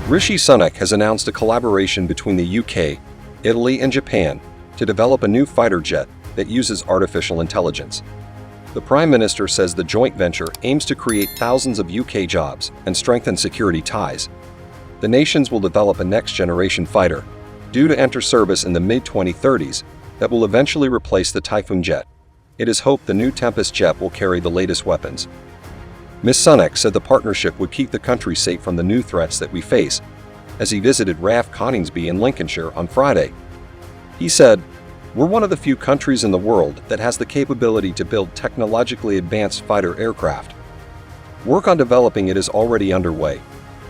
Rishi Sunak has announced a collaboration between the UK, Italy, and Japan to develop a new fighter jet that uses artificial intelligence. The Prime Minister says the joint venture aims to create thousands of UK jobs and strengthen security ties. The nations will develop a next-generation fighter, due to enter service in the mid-2030s, that will eventually replace the Typhoon jet. It is hoped the new Tempest jet will carry the latest weapons. Ms. Sunak said the partnership would keep the country safe from the new threats that we face, as he visited RAF Coningsby in Lincolnshire on Friday. He said, "We're one of the few countries in the world that has the capability to build technologically advanced fighter aircraft. Work on developing it is already underway,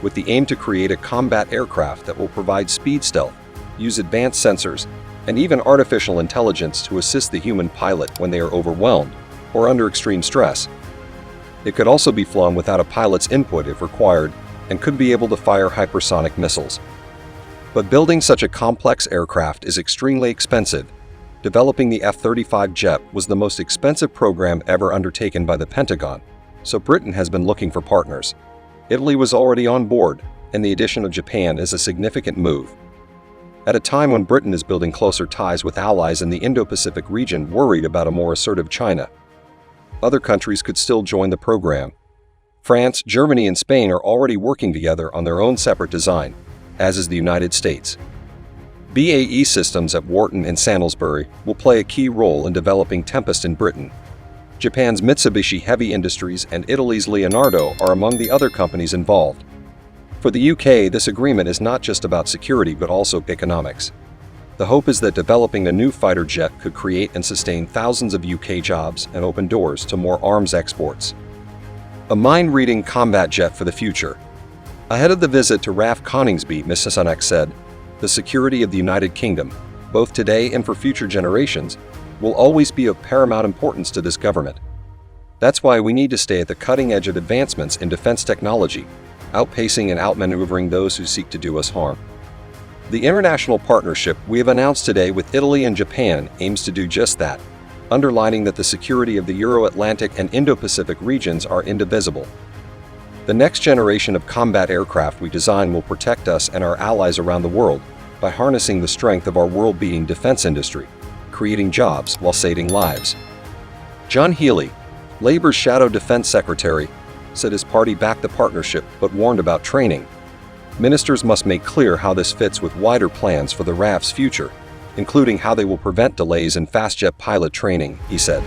with the aim to create a combat aircraft that will provide speed stealth, use advanced sensors, and even artificial intelligence to assist the human pilot when they are overwhelmed or under extreme stress. It could also be flown without a pilot's input if required and could be able to fire hypersonic missiles. But building such a complex aircraft is extremely expensive. Developing the F-35 jet was the most expensive program ever undertaken by the Pentagon, so Britain has been looking for partners. Italy was already on board, and the addition of Japan is a significant move. At a time when Britain is building closer ties with allies in the Indo-Pacific region worried about a more assertive China, other countries could still join the program. France, Germany, and Spain are already working together on their own separate design, as is the United States. BAE Systems at Wharton and Salisbury will play a key role in developing Tempest in Britain. Japan's Mitsubishi Heavy Industries and Italy's Leonardo are among the other companies involved. For the UK, this agreement is not just about security but also economics. The hope is that developing a new fighter jet could create and sustain thousands of UK jobs and open doors to more arms exports. A mind-reading combat jet for the future. Ahead of the visit to RAF Coningsby, Ms. Sunak said, "The security of the United Kingdom, both today and for future generations, will always be of paramount importance to this government. That's why we need to stay at the cutting edge of advancements in defense technology, outpacing and outmaneuvering those who seek to do us harm." The international partnership we have announced today with Italy and Japan aims to do just that, underlining that the security of the Euro-Atlantic and Indo-Pacific regions are indivisible. The next generation of combat aircraft we design will protect us and our allies around the world by harnessing the strength of our world-beating defense industry, creating jobs while saving lives. John Healey, Labour's Shadow Defense Secretary, said his party backed the partnership but warned about training. Ministers must make clear how this fits with wider plans for the RAF's future, including how they will prevent delays in fast jet pilot training, he said.